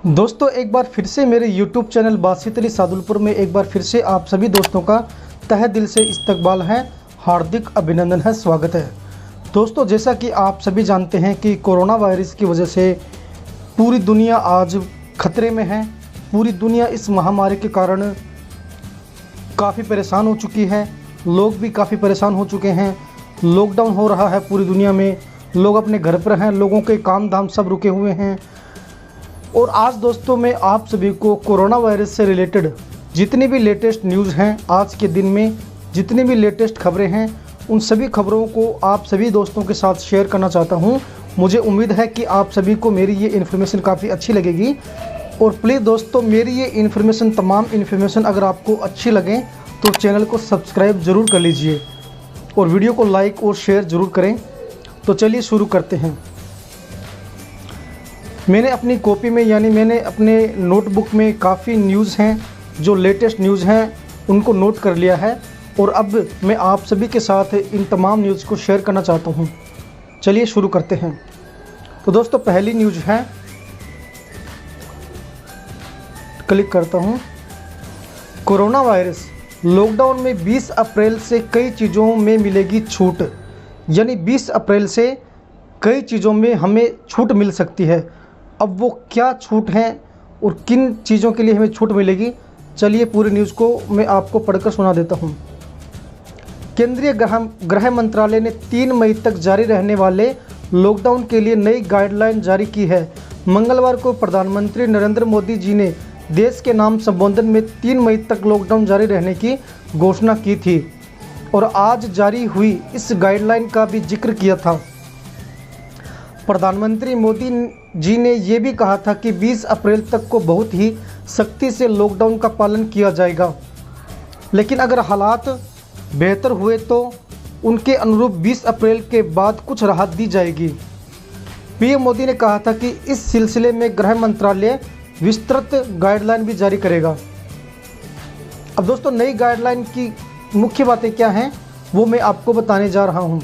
दोस्तों एक बार फिर से मेरे YouTube चैनल बासित अली सादुलपुर में एक बार फिर से आप सभी दोस्तों का तहे दिल से इस्तकबाल है, हार्दिक अभिनंदन है, स्वागत है। दोस्तों जैसा कि आप सभी जानते हैं कि कोरोना वायरस की वजह से पूरी दुनिया आज खतरे में है। पूरी दुनिया इस महामारी के कारण काफ़ी परेशान हो चुकी है, लोग भी काफ़ी परेशान हो चुके हैं। लॉकडाउन हो रहा है पूरी दुनिया में, लोग अपने घर पर हैं, लोगों के काम धाम सब रुके हुए हैं। और आज दोस्तों मैं आप सभी को कोरोना वायरस से रिलेटेड जितनी भी लेटेस्ट न्यूज़ हैं, आज के दिन में जितनी भी लेटेस्ट खबरें हैं, उन सभी खबरों को आप सभी दोस्तों के साथ शेयर करना चाहता हूं। मुझे उम्मीद है कि आप सभी को मेरी ये इन्फॉर्मेशन काफ़ी अच्छी लगेगी। और प्लीज़ दोस्तों मेरी ये इन्फॉर्मेशन, तमाम इन्फॉर्मेशन अगर आपको अच्छी लगें तो चैनल को सब्सक्राइब ज़रूर कर लीजिए और वीडियो को लाइक और शेयर ज़रूर करें। तो चलिए शुरू करते हैं। मैंने अपनी कॉपी में यानी मैंने अपने नोटबुक में काफ़ी न्यूज़ हैं, जो लेटेस्ट न्यूज़ हैं उनको नोट कर लिया है और अब मैं आप सभी के साथ इन तमाम न्यूज़ को शेयर करना चाहता हूं। चलिए शुरू करते हैं। तो दोस्तों पहली न्यूज़ है, क्लिक करता हूं। कोरोना वायरस लॉकडाउन में 20 अप्रैल से कई चीज़ों में मिलेगी छूट, यानी 20 अप्रैल से कई चीज़ों में हमें छूट मिल सकती है। अब वो क्या छूट हैं और किन चीज़ों के लिए हमें छूट मिलेगी, चलिए पूरी न्यूज़ को मैं आपको पढ़कर सुना देता हूँ। केंद्रीय गृह मंत्रालय ने 3 मई तक जारी रहने वाले लॉकडाउन के लिए नई गाइडलाइन जारी की है। मंगलवार को प्रधानमंत्री नरेंद्र मोदी जी ने देश के नाम संबोधन में 3 मई तक लॉकडाउन जारी रहने की घोषणा की थी और आज जारी हुई इस गाइडलाइन का भी जिक्र किया था। प्रधानमंत्री मोदी जी ने ये भी कहा था कि 20 अप्रैल तक को बहुत ही सख्ती से लॉकडाउन का पालन किया जाएगा, लेकिन अगर हालात बेहतर हुए तो उनके अनुरूप 20 अप्रैल के बाद कुछ राहत दी जाएगी। पीएम मोदी ने कहा था कि इस सिलसिले में गृह मंत्रालय विस्तृत गाइडलाइन भी जारी करेगा। अब दोस्तों नई गाइडलाइन की मुख्य बातें क्या हैं वो मैं आपको बताने जा रहा हूँ।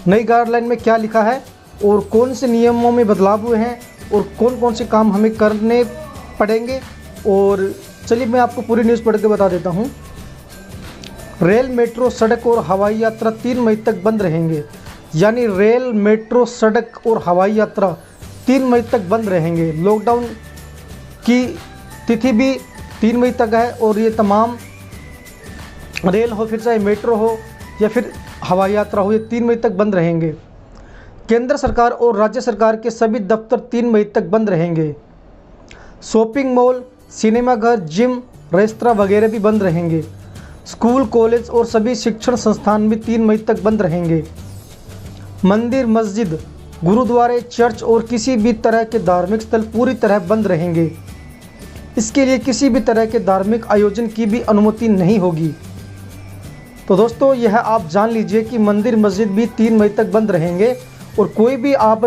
नई गाइडलाइन में क्या लिखा है और कौन से नियमों में बदलाव हुए हैं और कौन कौन से काम हमें करने पड़ेंगे, और चलिए मैं आपको पूरी न्यूज़ पढ़ के बता देता हूँ। रेल, मेट्रो, सड़क और हवाई यात्रा 3 मई तक बंद रहेंगे, यानी रेल, मेट्रो, सड़क और हवाई यात्रा 3 मई तक बंद रहेंगे। लॉकडाउन की तिथि भी 3 मई तक है और ये तमाम रेल हो, फिर चाहे मेट्रो हो या फिर हवाई यात्रा हो, ये 3 मई तक बंद रहेंगे। केंद्र सरकार और राज्य सरकार के सभी दफ्तर 3 मई तक बंद रहेंगे। शॉपिंग मॉल, सिनेमाघर, जिम, रेस्तरां वगैरह भी बंद रहेंगे। स्कूल, कॉलेज और सभी शिक्षण संस्थान भी 3 मई तक बंद रहेंगे। मंदिर, मस्जिद, गुरुद्वारे, चर्च और किसी भी तरह के धार्मिक स्थल पूरी तरह बंद रहेंगे। इसके लिए किसी भी तरह के धार्मिक आयोजन की भी अनुमति नहीं होगी। तो दोस्तों यह आप जान लीजिए कि मंदिर, मस्जिद भी 3 मई तक बंद रहेंगे और कोई भी आप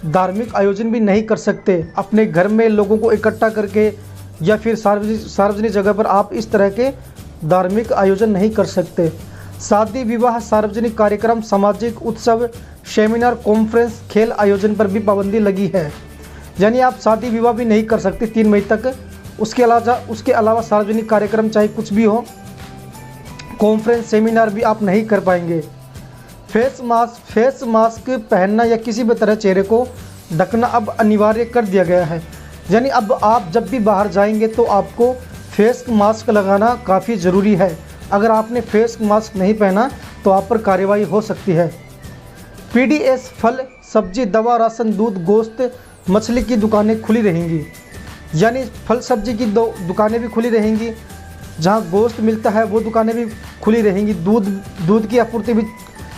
धार्मिक आयोजन भी नहीं कर सकते। अपने घर में लोगों को इकट्ठा करके या फिर सार्वजनिक जगह पर आप इस तरह के धार्मिक आयोजन नहीं कर सकते। शादी, विवाह, सार्वजनिक कार्यक्रम, सामाजिक उत्सव, सेमिनार, कॉन्फ्रेंस, खेल आयोजन पर भी पाबंदी लगी है, यानी आप शादी विवाह भी नहीं कर सकते 3 मई तक। उसके अलावा सार्वजनिक कार्यक्रम चाहे कुछ भी हो, कॉन्फ्रेंस, सेमिनार भी आप नहीं कर पाएंगे। फेस मास्क पहनना या किसी भी तरह चेहरे को ढकना अब अनिवार्य कर दिया गया है, यानी अब आप जब भी बाहर जाएंगे तो आपको फेस मास्क लगाना काफ़ी ज़रूरी है। अगर आपने फेस मास्क नहीं पहना तो आप पर कार्रवाई हो सकती है। पीडीएस, फल, सब्जी, दवा, राशन, दूध, गोश्त, मछली की दुकानें खुली रहेंगी, यानी फल सब्जी की दुकानें भी खुली रहेंगी। जहाँ गोश्त मिलता है वो दुकानें भी खुली रहेंगी। दूध की आपूर्ति भी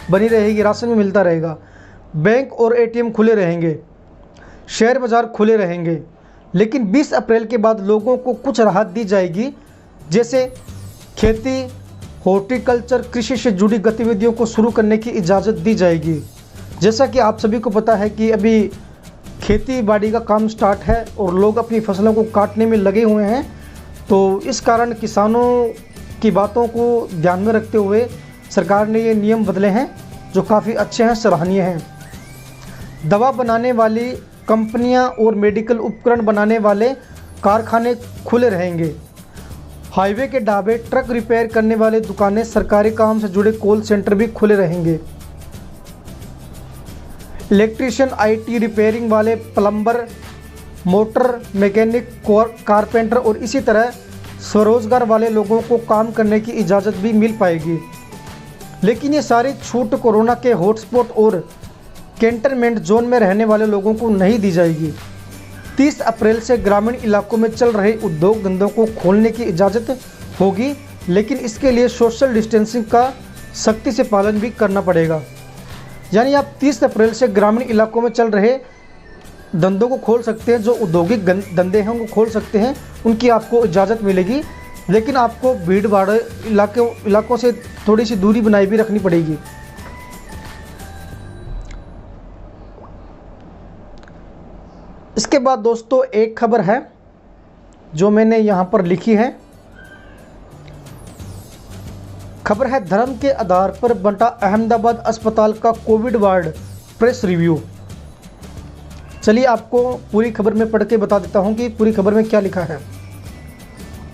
बनी रहेगी, राशन भी मिलता रहेगा। बैंक और एटीएम खुले रहेंगे, शेयर बाज़ार खुले रहेंगे। लेकिन 20 अप्रैल के बाद लोगों को कुछ राहत दी जाएगी, जैसे खेती, हॉर्टिकल्चर, कृषि से जुड़ी गतिविधियों को शुरू करने की इजाज़त दी जाएगी। जैसा कि आप सभी को पता है कि अभी खेती बाड़ी का काम स्टार्ट है और लोग अपनी फसलों को काटने में लगे हुए हैं, तो इस कारण किसानों की बातों को ध्यान में रखते हुए सरकार ने ये नियम बदले हैं जो काफ़ी अच्छे हैं, सराहनीय हैं। दवा बनाने वाली कंपनियां और मेडिकल उपकरण बनाने वाले कारखाने खुले रहेंगे। हाईवे के ढाबे, ट्रक रिपेयर करने वाले दुकानें, सरकारी काम से जुड़े कॉल सेंटर भी खुले रहेंगे। इलेक्ट्रीशियन, IT रिपेयरिंग वाले, प्लम्बर, मोटर मैकेनिक, कारपेंटर और इसी तरह स्वरोजगार वाले लोगों को काम करने की इजाज़त भी मिल पाएगी। लेकिन ये सारी छूट कोरोना के हॉटस्पॉट और कंटेनमेंट जोन में रहने वाले लोगों को नहीं दी जाएगी। 30 अप्रैल से ग्रामीण इलाकों में चल रहे उद्योग धंधों को खोलने की इजाज़त होगी, लेकिन इसके लिए सोशल डिस्टेंसिंग का सख्ती से पालन भी करना पड़ेगा। यानी आप 30 अप्रैल से ग्रामीण इलाकों में चल रहे धंधों को खोल सकते हैं, जो औद्योगिक धंधे हैं उनको खोल सकते हैं, उनकी आपको इजाज़त मिलेगी, लेकिन आपको भीड़ भाड़ इलाकों से थोड़ी सी दूरी बनाए भी रखनी पड़ेगी। इसके बाद दोस्तों एक खबर है जो मैंने यहाँ पर लिखी है। खबर है, धर्म के आधार पर बंटा अहमदाबाद अस्पताल का कोविड वार्ड, प्रेस रिव्यू। चलिए आपको पूरी खबर में पढ़ के बता देता हूँ कि पूरी खबर में क्या लिखा है।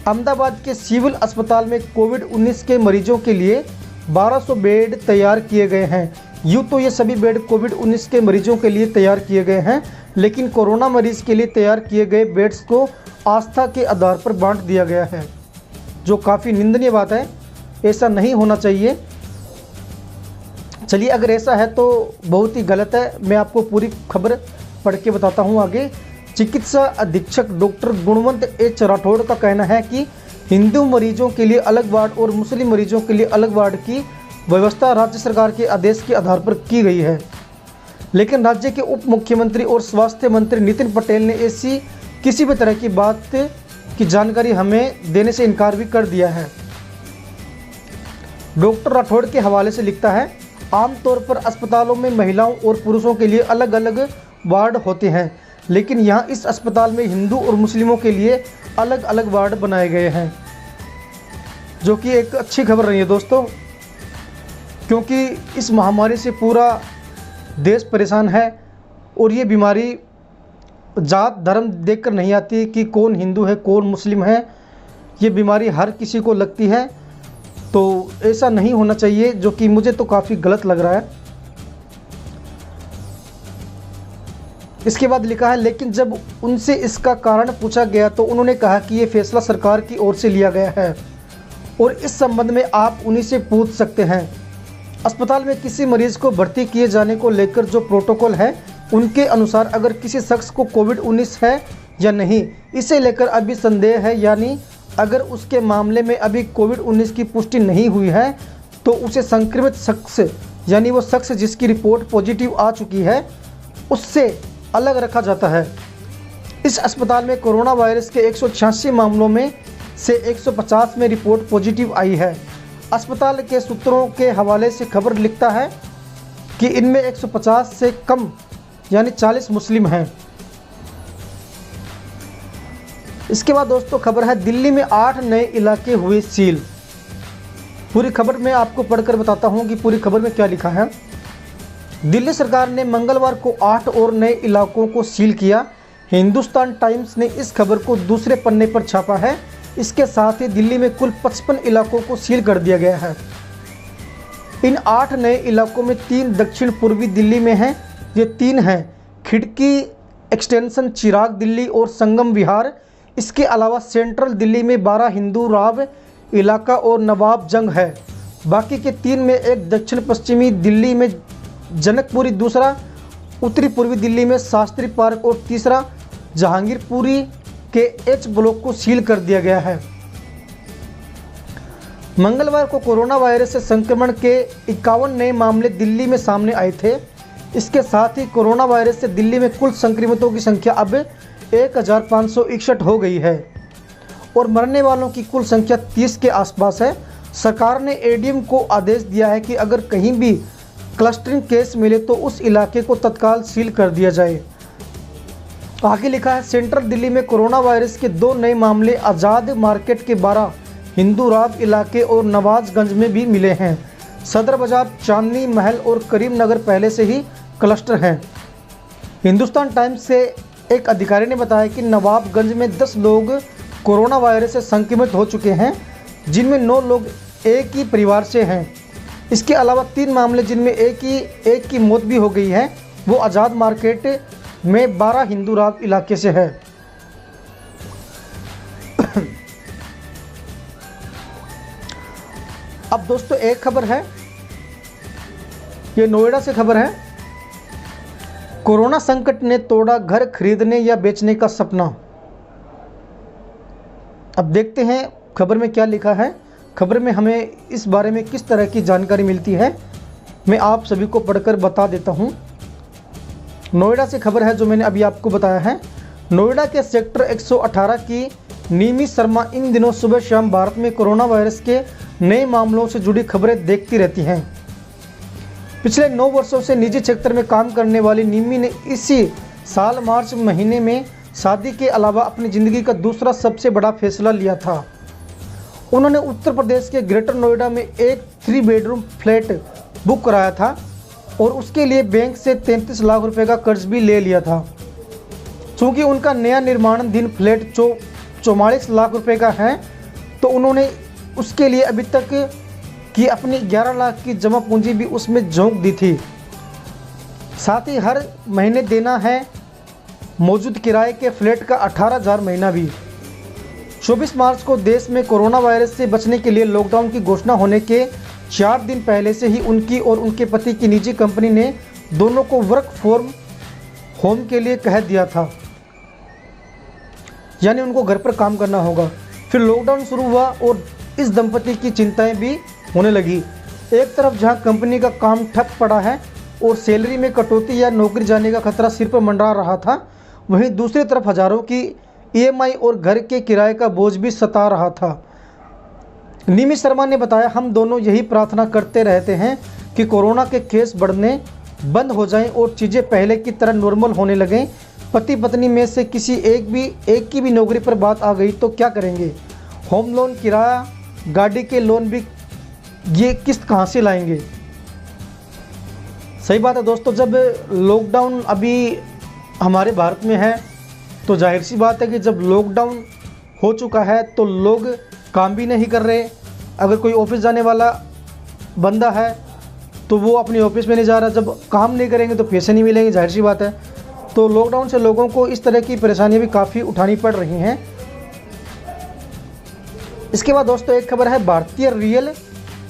अहमदाबाद के सिविल अस्पताल में कोविड-19 के मरीजों के लिए 1200 बेड तैयार किए गए हैं। यूँ तो ये सभी बेड कोविड-19 के मरीजों के लिए तैयार किए गए हैं, लेकिन कोरोना मरीज के लिए तैयार किए गए बेड्स को आस्था के आधार पर बांट दिया गया है, जो काफ़ी निंदनीय बात है। ऐसा नहीं होना चाहिए। चलिए, अगर ऐसा है तो बहुत ही गलत है। मैं आपको पूरी खबर पढ़ के बताता हूँ आगे। चिकित्सा अधीक्षक डॉक्टर गुणवंत एच राठौड़ का कहना है कि हिंदू मरीजों के लिए अलग वार्ड और मुस्लिम मरीजों के लिए अलग वार्ड की व्यवस्था राज्य सरकार के आदेश के आधार पर की गई है, लेकिन राज्य के उप मुख्यमंत्री और स्वास्थ्य मंत्री नितिन पटेल ने ऐसी किसी भी तरह की बात की जानकारी हमें देने से इनकार भी कर दिया है। डॉक्टर राठौड़ के हवाले से लिखता है, आमतौर पर अस्पतालों में महिलाओं और पुरुषों के लिए अलग अलग वार्ड होते हैं, लेकिन यहाँ इस अस्पताल में हिंदू और मुस्लिमों के लिए अलग अलग वार्ड बनाए गए हैं, जो कि एक अच्छी खबर रही है दोस्तों, क्योंकि इस महामारी से पूरा देश परेशान है और ये बीमारी जात धर्म देखकर नहीं आती कि कौन हिंदू है कौन मुस्लिम है। ये बीमारी हर किसी को लगती है, तो ऐसा नहीं होना चाहिए, जो कि मुझे तो काफ़ी गलत लग रहा है। इसके बाद लिखा है, लेकिन जब उनसे इसका कारण पूछा गया तो उन्होंने कहा कि ये फैसला सरकार की ओर से लिया गया है और इस संबंध में आप उन्हीं से पूछ सकते हैं। अस्पताल में किसी मरीज को भर्ती किए जाने को लेकर जो प्रोटोकॉल है, उनके अनुसार अगर किसी शख्स को कोविड-19 है या नहीं, इसे लेकर अभी संदेह है, यानी अगर उसके मामले में अभी कोविड-19 की पुष्टि नहीं हुई है तो उसे संक्रमित शख्स, यानी वो शख्स जिसकी रिपोर्ट पॉजिटिव आ चुकी है, उससे अलग रखा जाता है। इस अस्पताल में कोरोना वायरस के 186 मामलों में से 150 में रिपोर्ट पॉजिटिव आई है। अस्पताल के सूत्रों के हवाले से खबर लिखता है कि इनमें 150 से कम यानी 40 मुस्लिम हैं। इसके बाद दोस्तों खबर है, दिल्ली में 8 नए इलाके हुए सील। पूरी खबर में आपको पढ़कर बताता हूं कि पूरी खबर में क्या लिखा है। दिल्ली सरकार ने मंगलवार को 8 और नए इलाकों को सील किया। हिंदुस्तान टाइम्स ने इस खबर को दूसरे पन्ने पर छापा है। इसके साथ ही दिल्ली में कुल 55 इलाकों को सील कर दिया गया है। इन 8 नए इलाकों में 3 दक्षिण पूर्वी दिल्ली में हैं। ये 3 हैं खिड़की एक्सटेंशन, चिराग दिल्ली और संगम विहार। इसके अलावा सेंट्रल दिल्ली में 12 हिंदू राव इलाका और नवाब जंग है। बाकी के 3 में एक दक्षिण पश्चिमी दिल्ली में जनकपुरी, दूसरा उत्तरी पूर्वी दिल्ली में शास्त्री पार्क और तीसरा जहांगीरपुरी के एच ब्लॉक को सील कर दिया गया है। मंगलवार को कोरोना वायरस से संक्रमण के 51 नए मामले दिल्ली में सामने आए थे। इसके साथ ही कोरोना वायरस से दिल्ली में कुल संक्रमितों की संख्या अब 1561 हो गई है और मरने वालों की कुल संख्या 30 के आसपास है। सरकार ने एडीएम को आदेश दिया है कि अगर कहीं भी क्लस्टरिंग केस मिले तो उस इलाके को तत्काल सील कर दिया जाए। आगे लिखा है, सेंट्रल दिल्ली में कोरोना वायरस के 2 नए मामले आज़ाद मार्केट के 12 हिंदू राव इलाके और नवाजगंज में भी मिले हैं। सदर बाजार, चांदनी महल और करीम नगर पहले से ही क्लस्टर हैं। हिंदुस्तान टाइम्स से एक अधिकारी ने बताया कि नवाबगंज में 10 लोग कोरोना वायरस से संक्रमित हो चुके हैं, जिनमें 9 लोग एक ही परिवार से हैं। इसके अलावा 3 मामले जिनमें एक की मौत भी हो गई है, वो आज़ाद मार्केट में 12 हिंदू राव इलाके से है। अब दोस्तों एक खबर है, ये नोएडा से खबर है। कोरोना संकट ने तोड़ा घर खरीदने या बेचने का सपना। अब देखते हैं खबर में क्या लिखा है। खबर में हमें इस बारे में किस तरह की जानकारी मिलती है, मैं आप सभी को पढ़कर बता देता हूं। नोएडा से खबर है जो मैंने अभी आपको बताया है। नोएडा के सेक्टर 118 की नीमी शर्मा इन दिनों सुबह शाम भारत में कोरोना वायरस के नए मामलों से जुड़ी खबरें देखती रहती हैं। पिछले 9 वर्षों से निजी क्षेत्र में काम करने वाली निम्मी ने इसी साल मार्च महीने में शादी के अलावा अपनी ज़िंदगी का दूसरा सबसे बड़ा फैसला लिया था। उन्होंने उत्तर प्रदेश के ग्रेटर नोएडा में एक 3 बेडरूम फ्लैट बुक कराया था और उसके लिए बैंक से 33 लाख रुपए का कर्ज भी ले लिया था। चूँकि उनका नया निर्माणाधीन फ्लैट 44 लाख रुपए का है, तो उन्होंने उसके लिए अभी तक की अपनी 11 लाख की जमा पूंजी भी उसमें झोंक दी थी। साथ ही हर महीने देना है मौजूद किराए के फ्लैट का 18,000 महीना भी। 24 मार्च को देश में कोरोना वायरस से बचने के लिए लॉकडाउन की घोषणा होने के 4 दिन पहले से ही उनकी और उनके पति की निजी कंपनी ने दोनों को वर्क फ्रॉम होम के लिए कह दिया था, यानी उनको घर पर काम करना होगा। फिर लॉकडाउन शुरू हुआ और इस दंपति की चिंताएं भी होने लगी। एक तरफ जहां कंपनी का काम ठप पड़ा है और सैलरी में कटौती या नौकरी जाने का खतरा सिर पर मंडरा रहा था, वहीं दूसरी तरफ हजारों की ईएमआई और घर के किराए का बोझ भी सता रहा था। निमी शर्मा ने बताया, हम दोनों यही प्रार्थना करते रहते हैं कि कोरोना के केस बढ़ने बंद हो जाएं और चीज़ें पहले की तरह नॉर्मल होने लगें। पति पत्नी में से किसी एक की भी नौकरी पर बात आ गई तो क्या करेंगे? होम लोन, किराया, गाड़ी के लोन भी ये किस्त कहाँ से लाएंगे? सही बात है दोस्तों, जब लॉकडाउन अभी हमारे भारत में है तो जाहिर सी बात है कि जब लॉकडाउन हो चुका है तो लोग काम भी नहीं कर रहे। अगर कोई ऑफिस जाने वाला बंदा है तो वो अपने ऑफिस में नहीं जा रहा। जब काम नहीं करेंगे तो पैसे नहीं मिलेंगे, जाहिर सी बात है। तो लॉकडाउन से लोगों को इस तरह की परेशानियां भी काफ़ी उठानी पड़ रही हैं। इसके बाद दोस्तों एक खबर है, भारतीय रियल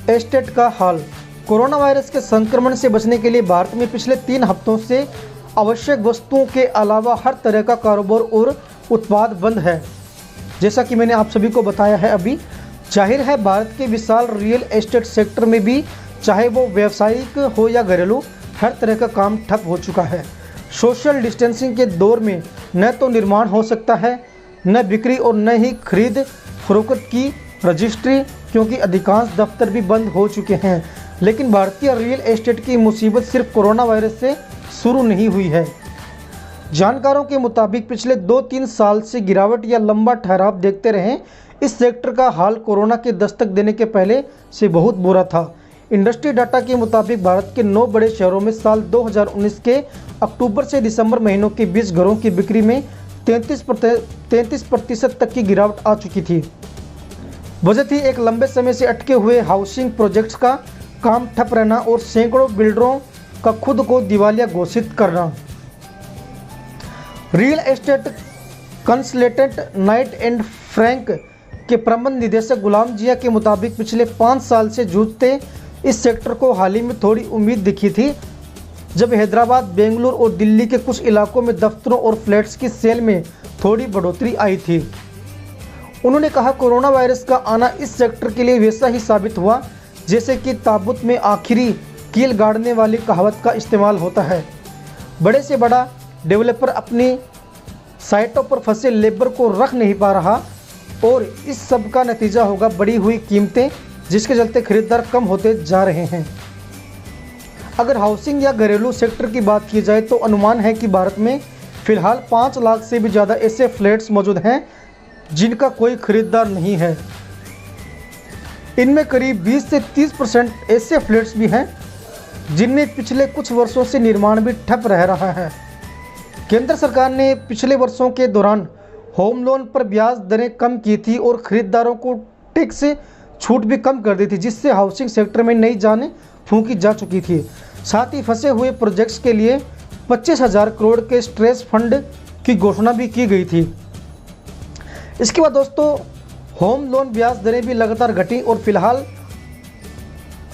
एस्टेट का हाल। कोरोना वायरस के संक्रमण से बचने के लिए भारत में पिछले 3 हफ्तों से आवश्यक वस्तुओं के अलावा हर तरह का कारोबार और उत्पाद बंद है, जैसा कि मैंने आप सभी को बताया है अभी। जाहिर है भारत के विशाल रियल एस्टेट सेक्टर में भी, चाहे वो व्यावसायिक हो या घरेलू, हर तरह का काम ठप हो चुका है। सोशल डिस्टेंसिंग के दौर में न तो निर्माण हो सकता है, न बिक्री और न ही खरीद फरोख्त की रजिस्ट्री, क्योंकि अधिकांश दफ्तर भी बंद हो चुके हैं। लेकिन भारतीय रियल एस्टेट की मुसीबत सिर्फ कोरोना वायरस से शुरू नहीं हुई है। जानकारों के मुताबिक पिछले 2-3 साल से गिरावट या लंबा ठहराव देखते रहे इस सेक्टर का हाल कोरोना के दस्तक देने के पहले से बहुत बुरा था। इंडस्ट्री डाटा के मुताबिक भारत के 9 बड़े शहरों में साल 2019 के अक्टूबर से दिसंबर महीनों के बीच घरों की बिक्री में 33% तक की गिरावट आ चुकी थी। वजह थी एक लंबे समय से अटके हुए हाउसिंग प्रोजेक्ट्स का काम ठप रहना और सैकड़ों बिल्डरों का खुद को दिवालिया घोषित करना। Real estate consultant night and Frank के प्रबंध निदेशक गुलाम जिया के मुताबिक पिछले 5 साल से जूझते इस सेक्टर को हाल ही में थोड़ी उम्मीद दिखी थी, जब हैदराबाद, बेंगलुरु और दिल्ली के कुछ इलाकों में दफ्तरों और फ्लैट्स की सेल में थोड़ी बढ़ोतरी आई थी। उन्होंने कहा, कोरोना वायरस का आना इस सेक्टर के लिए वैसा ही साबित हुआ जैसे कि ताबूत में आखिरी कील गाड़ने वाली कहावत का इस्तेमाल होता है। बड़े से बड़ा डेवलपर अपनी साइटों पर फंसे लेबर को रख नहीं पा रहा और इस सब का नतीजा होगा बढ़ी हुई कीमतें, जिसके चलते खरीदार कम होते जा रहे हैं। अगर हाउसिंग या घरेलू सेक्टर की बात की जाए तो अनुमान है कि भारत में फिलहाल 5 लाख से भी ज़्यादा ऐसे फ्लैट्स मौजूद हैं जिनका कोई खरीदार नहीं है। इनमें करीब 20 से 30% ऐसे फ्लैट्स भी हैं जिनमें पिछले कुछ वर्षों से निर्माण भी ठप रह रहा है। केंद्र सरकार ने पिछले वर्षों के दौरान होम लोन पर ब्याज दरें कम की थी और खरीदारों को टैक्स छूट भी कम कर दी थी, जिससे हाउसिंग सेक्टर में नई जान फूंकी जा चुकी थी। साथ ही फंसे हुए प्रोजेक्ट्स के लिए 25,000 करोड़ के स्ट्रेस फंड की घोषणा भी की गई थी। इसके बाद दोस्तों होम लोन ब्याज दरें भी लगातार घटी और फिलहाल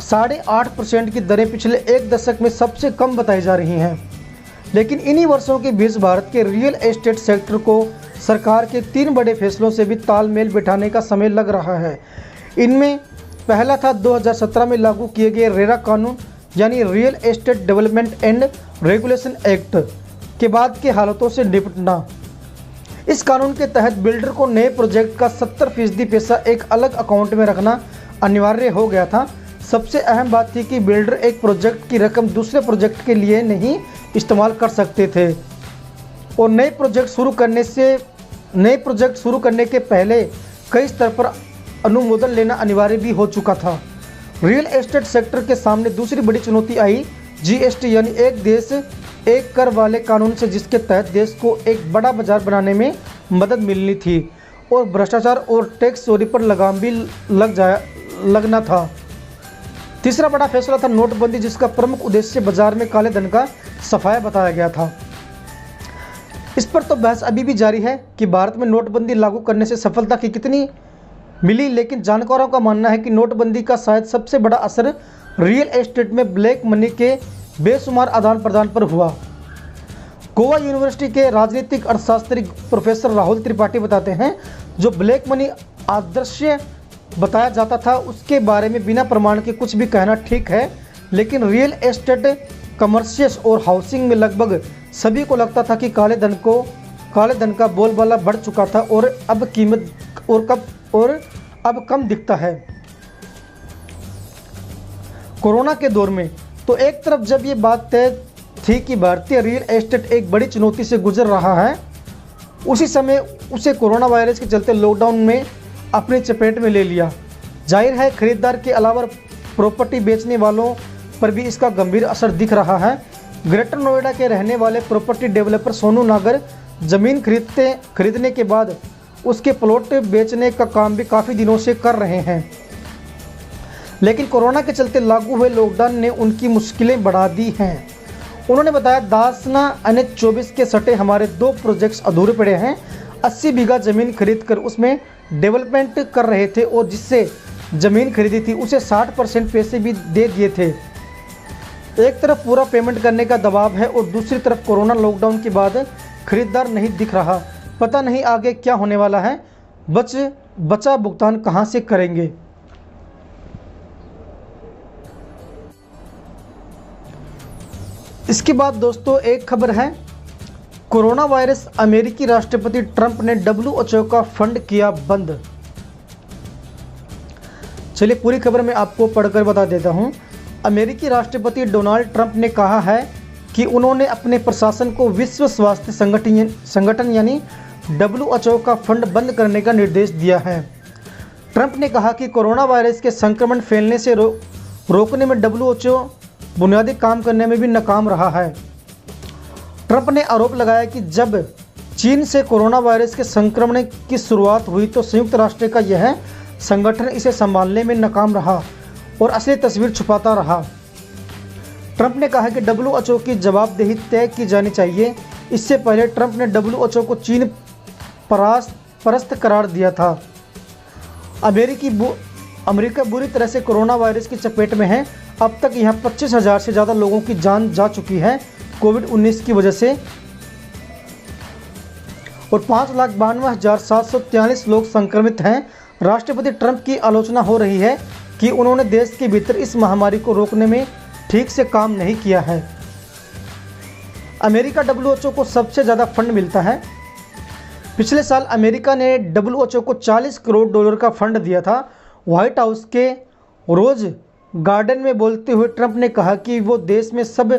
8.5% की दरें पिछले एक दशक में सबसे कम बताई जा रही हैं। लेकिन इन्हीं वर्षों के बीच भारत के रियल एस्टेट सेक्टर को सरकार के 3 बड़े फैसलों से भी तालमेल बिठाने का समय लग रहा है। इनमें पहला था 2017 में लागू किए गए रेरा कानून यानी real estate development and regulation act के बाद के हालातों से निपटना। इस कानून के तहत बिल्डर को नए प्रोजेक्ट का 70% पैसा एक अलग अकाउंट में रखना अनिवार्य हो गया था। सबसे अहम बात थी कि बिल्डर एक प्रोजेक्ट की रकम दूसरे प्रोजेक्ट के लिए नहीं इस्तेमाल कर सकते थे और नए प्रोजेक्ट शुरू करने के पहले कई स्तर पर अनुमोदन लेना अनिवार्य भी हो चुका था। रियल एस्टेट सेक्टर के सामने दूसरी बड़ी चुनौती आई जीएसटी यानी एक देश एक कर वाले कानून से, जिसके तहत देश को एक बड़ा बाजार बनाने में मदद मिलनी थी और भ्रष्टाचार और टैक्स चोरी पर लगाम भी लगना था। तीसरा बड़ा फैसला था नोटबंदी, जिसका प्रमुख उद्देश्य बाजार में काले धन का सफाया बताया गया था। इस पर तो बहस अभी भी जारी है कि भारत में नोटबंदी लागू करने से सफलता की कितनी मिली, लेकिन जानकारों का मानना है कि नोटबंदी का शायद सबसे बड़ा असर रियल एस्टेट में ब्लैक मनी के बेशुमार आदान प्रदान पर हुआ। गोवा यूनिवर्सिटी के राजनीतिक अर्थशास्त्री प्रोफेसर राहुल त्रिपाठी बताते हैं, जो ब्लैक मनी आदर्श बताया जाता था उसके बारे में बिना प्रमाण के कुछ भी कहना ठीक है, लेकिन रियल एस्टेट, कमर्शियस और हाउसिंग में लगभग सभी को लगता था कि काले धन का बोलबाला बढ़ चुका था और अब कीमत अब कम दिखता है। कोरोना के दौर में तो एक तरफ जब ये बात तय थी कि भारतीय रियल एस्टेट एक बड़ी चुनौती से गुजर रहा है, उसी समय उसे कोरोना वायरस के चलते लॉकडाउन में अपनी चपेट में ले लिया। जाहिर है खरीदार के अलावा प्रॉपर्टी बेचने वालों पर भी इसका गंभीर असर दिख रहा है। ग्रेटर नोएडा के रहने वाले प्रॉपर्टी डेवलपर सोनू नागर ज़मीन खरीदने के बाद उसके प्लॉट बेचने का काम भी काफ़ी दिनों से कर रहे हैं, लेकिन कोरोना के चलते लागू हुए लॉकडाउन ने उनकी मुश्किलें बढ़ा दी हैं। उन्होंने बताया, दासना NH-24 के सटे हमारे 2 प्रोजेक्ट्स अधूरे पड़े हैं। 80 बीघा ज़मीन खरीदकर उसमें डेवलपमेंट कर रहे थे और जिससे ज़मीन खरीदी थी उसे 60% पैसे भी दे दिए थे। एक तरफ पूरा पेमेंट करने का दबाव है और दूसरी तरफ कोरोना लॉकडाउन के बाद खरीदार नहीं दिख रहा। पता नहीं आगे क्या होने वाला है। बचा भुगतान कहां से करेंगे। इसके बाद दोस्तों एक खबर है, कोरोना वायरस, अमेरिकी राष्ट्रपति ट्रंप ने WHO का फंड किया बंद। चलिए पूरी खबर मैं आपको पढ़कर बता देता हूं। अमेरिकी राष्ट्रपति डोनाल्ड ट्रंप ने कहा है कि उन्होंने अपने प्रशासन को विश्व स्वास्थ्य संगठन यानी WHO का फंड बंद करने का निर्देश दिया है। ट्रंप ने कहा कि कोरोना वायरस के संक्रमण फैलने से रोकने में WHO बुनियादी काम करने में भी नाकाम रहा है। ट्रंप ने आरोप लगाया कि जब चीन से कोरोना वायरस के संक्रमण की शुरुआत हुई तो संयुक्त राष्ट्र का यह संगठन इसे संभालने में नाकाम रहा और असली तस्वीर छुपाता रहा। ट्रंप ने कहा कि WHO की जवाबदेही तय की जानी चाहिए। इससे पहले ट्रंप ने WHO को चीन परस्त करार दिया था। अमेरिका बुरी तरह से कोरोना वायरस की चपेट में है। अब तक यहाँ 25,000 से ज़्यादा लोगों की जान जा चुकी है कोविड-19 की वजह से और 5,92,743 लोग संक्रमित हैं। राष्ट्रपति ट्रंप की आलोचना हो रही है कि उन्होंने देश के भीतर इस महामारी को रोकने में ठीक से काम नहीं किया है। अमेरिका WHO को सबसे ज़्यादा फंड मिलता है। पिछले साल अमेरिका ने WHO को $40 करोड़ का फंड दिया था। व्हाइट हाउस के रोज गार्डन में बोलते हुए ट्रंप ने कहा कि वो देश में सब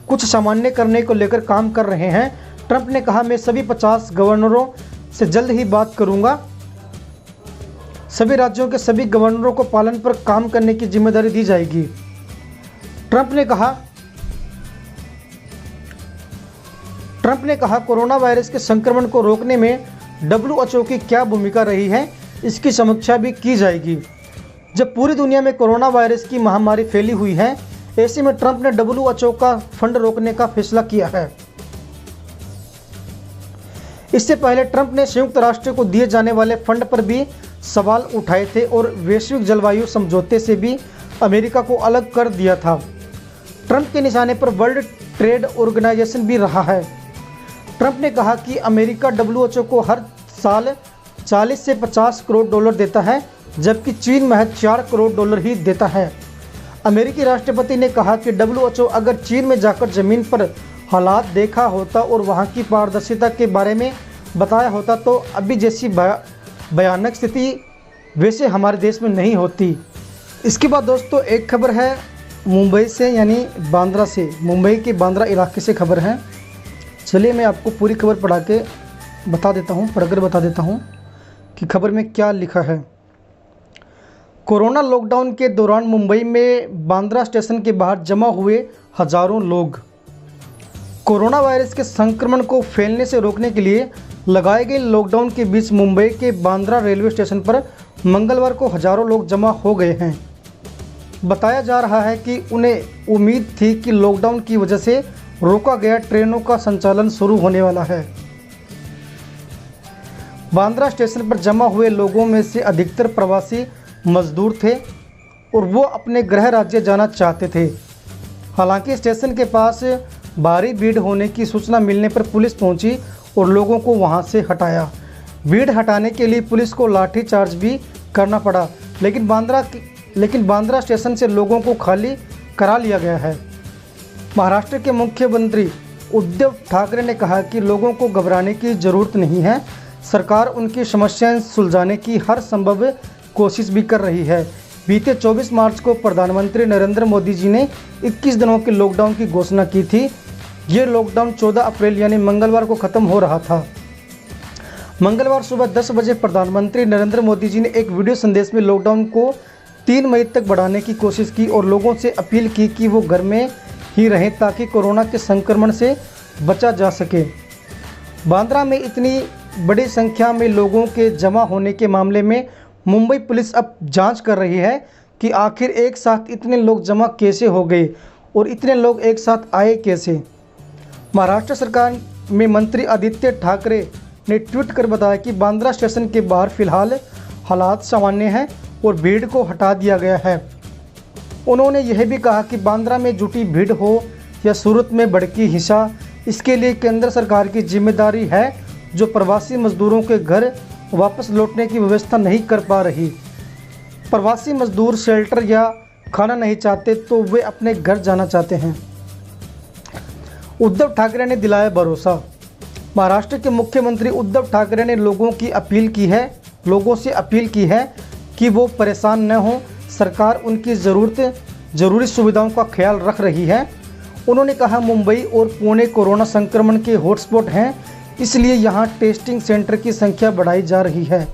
कुछ सामान्य करने को लेकर काम कर रहे हैं। ट्रंप ने कहा, मैं सभी 50 गवर्नरों से जल्द ही बात करूंगा। सभी राज्यों के सभी गवर्नरों को पालन पर काम करने की जिम्मेदारी दी जाएगी। ट्रंप ने कहा ट्रंप ने कहा, कोरोना वायरस के संक्रमण को रोकने में WHO की क्या भूमिका रही है, इसकी समीक्षा भी की जाएगी। जब पूरी दुनिया में कोरोना वायरस की महामारी फैली हुई है, ऐसे में ट्रंप ने WHO का फंड रोकने का फैसला किया है। इससे पहले ट्रंप ने संयुक्त राष्ट्र को दिए जाने वाले फंड पर भी सवाल उठाए थे और वैश्विक जलवायु समझौते से भी अमेरिका को अलग कर दिया था। ट्रंप के निशाने पर वर्ल्ड ट्रेड ऑर्गेनाइजेशन भी रहा है। ट्रंप ने कहा कि अमेरिका WHO को हर साल 40 से 50 करोड़ डॉलर देता है, जबकि चीन महज 4 करोड़ डॉलर ही देता है। अमेरिकी राष्ट्रपति ने कहा कि WHO अगर चीन में जाकर ज़मीन पर हालात देखा होता और वहां की पारदर्शिता के बारे में बताया होता तो अभी जैसी भयानक स्थिति वैसे हमारे देश में नहीं होती। इसके बाद दोस्तों एक खबर है मुंबई से, यानी बांद्रा से। मुंबई के बांद्रा इलाके से खबर है। चलिए मैं आपको पूरी खबर पढ़कर बता देता हूँ कि खबर में क्या लिखा है। कोरोना लॉकडाउन के दौरान मुंबई में बांद्रा स्टेशन के बाहर जमा हुए हजारों लोग। कोरोना वायरस के संक्रमण को फैलने से रोकने के लिए लगाए गए लॉकडाउन के बीच मुंबई के बांद्रा रेलवे स्टेशन पर मंगलवार को हजारों लोग जमा हो गए हैं। बताया जा रहा है कि उन्हें उम्मीद थी कि लॉकडाउन की वजह से रोका गया ट्रेनों का संचालन शुरू होने वाला है। बांद्रा स्टेशन पर जमा हुए लोगों में से अधिकतर प्रवासी मजदूर थे और वो अपने गृह राज्य जाना चाहते थे। हालांकि स्टेशन के पास भारी भीड़ होने की सूचना मिलने पर पुलिस पहुंची और लोगों को वहां से हटाया। भीड़ हटाने के लिए पुलिस को लाठीचार्ज भी करना पड़ा, लेकिन बांद्रा स्टेशन से लोगों को खाली करा लिया गया है। महाराष्ट्र के मुख्यमंत्री उद्धव ठाकरे ने कहा कि लोगों को घबराने की ज़रूरत नहीं है, सरकार उनकी समस्याएं सुलझाने की हर संभव कोशिश भी कर रही है। बीते 24 मार्च को प्रधानमंत्री नरेंद्र मोदी जी ने 21 दिनों के लॉकडाउन की घोषणा की थी। ये लॉकडाउन 14 अप्रैल यानी मंगलवार को ख़त्म हो रहा था। मंगलवार सुबह 10 बजे प्रधानमंत्री नरेंद्र मोदी जी ने एक वीडियो संदेश में लॉकडाउन को 3 मई तक बढ़ाने की कोशिश की और लोगों से अपील की कि वो घर में ही रहें ताकि कोरोना के संक्रमण से बचा जा सके। बांद्रा में इतनी बड़ी संख्या में लोगों के जमा होने के मामले में मुंबई पुलिस अब जांच कर रही है कि आखिर एक साथ इतने लोग जमा कैसे हो गए और इतने लोग एक साथ आए कैसे। महाराष्ट्र सरकार में मंत्री आदित्य ठाकरे ने ट्वीट कर बताया कि बांद्रा स्टेशन के बाहर फिलहाल हालात सामान्य हैं और भीड़ को हटा दिया गया है। उन्होंने यह भी कहा कि बांद्रा में जुटी भीड़ हो या सूरत में भड़की हिंसा, इसके लिए केंद्र सरकार की जिम्मेदारी है, जो प्रवासी मजदूरों के घर वापस लौटने की व्यवस्था नहीं कर पा रही। प्रवासी मजदूर शेल्टर या खाना नहीं चाहते तो वे अपने घर जाना चाहते हैं। उद्धव ठाकरे ने दिलाया भरोसा। महाराष्ट्र के मुख्यमंत्री उद्धव ठाकरे ने लोगों से अपील की है कि वो परेशान न हों, सरकार उनकी ज़रूरी सुविधाओं का ख्याल रख रही है। उन्होंने कहा, मुंबई और पुणे कोरोना संक्रमण के हॉटस्पॉट हैं, इसलिए यहाँ टेस्टिंग सेंटर की संख्या बढ़ाई जा रही है।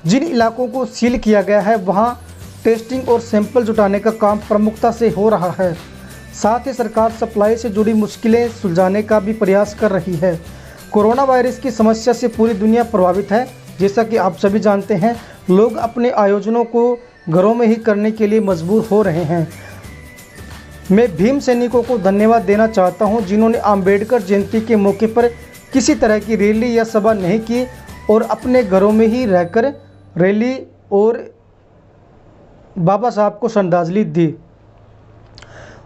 जिन इलाकों को सील किया गया है वहाँ टेस्टिंग और सैंपल जुटाने का काम प्रमुखता से हो रहा है। साथ ही सरकार सप्लाई से जुड़ी मुश्किलें सुलझाने का भी प्रयास कर रही है। कोरोना वायरस की समस्या से पूरी दुनिया प्रभावित है। जैसा कि आप सभी जानते हैं, लोग अपने आयोजनों को घरों में ही करने के लिए मजबूर हो रहे हैं। मैं भीम सैनिकों को धन्यवाद देना चाहता हूं, जिन्होंने अंबेडकर जयंती के मौके पर किसी तरह की रैली या सभा नहीं की और अपने घरों में ही रहकर रैली और बाबा साहब को श्रद्धांजलि दी।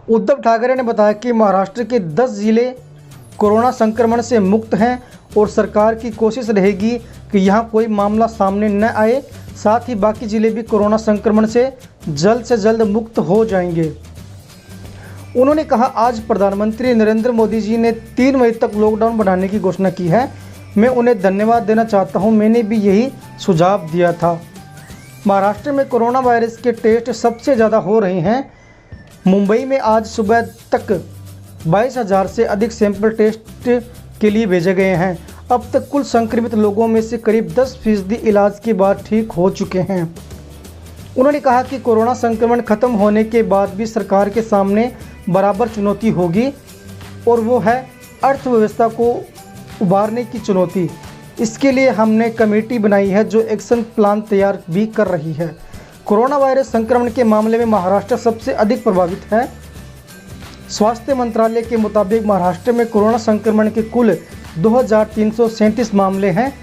उद्धव ठाकरे ने बताया कि महाराष्ट्र के 10 जिले कोरोना संक्रमण से मुक्त हैं और सरकार की कोशिश रहेगी कि यहाँ कोई मामला सामने न आए। साथ ही बाकी जिले भी कोरोना संक्रमण से जल्द मुक्त हो जाएंगे। उन्होंने कहा, आज प्रधानमंत्री नरेंद्र मोदी जी ने 3 मई तक लॉकडाउन बढ़ाने की घोषणा की है। मैं उन्हें धन्यवाद देना चाहता हूं, मैंने भी यही सुझाव दिया था। महाराष्ट्र में कोरोना वायरस के टेस्ट सबसे ज़्यादा हो रहे हैं। मुंबई में आज सुबह तक 22,000 से अधिक सैंपल टेस्ट के लिए भेजे गए हैं। अब तक कुल संक्रमित लोगों में से करीब 10% इलाज के बाद ठीक हो चुके हैं। उन्होंने कहा कि कोरोना संक्रमण खत्म होने के बाद भी सरकार के सामने बराबर चुनौती होगी और वो है अर्थव्यवस्था को उभारने की चुनौती। इसके लिए हमने कमेटी बनाई है जो एक्शन प्लान तैयार भी कर रही है। कोरोना वायरस संक्रमण के मामले में महाराष्ट्र सबसे अधिक प्रभावित है। स्वास्थ्य मंत्रालय के मुताबिक महाराष्ट्र में कोरोना संक्रमण के कुल 2337 मामले हैं।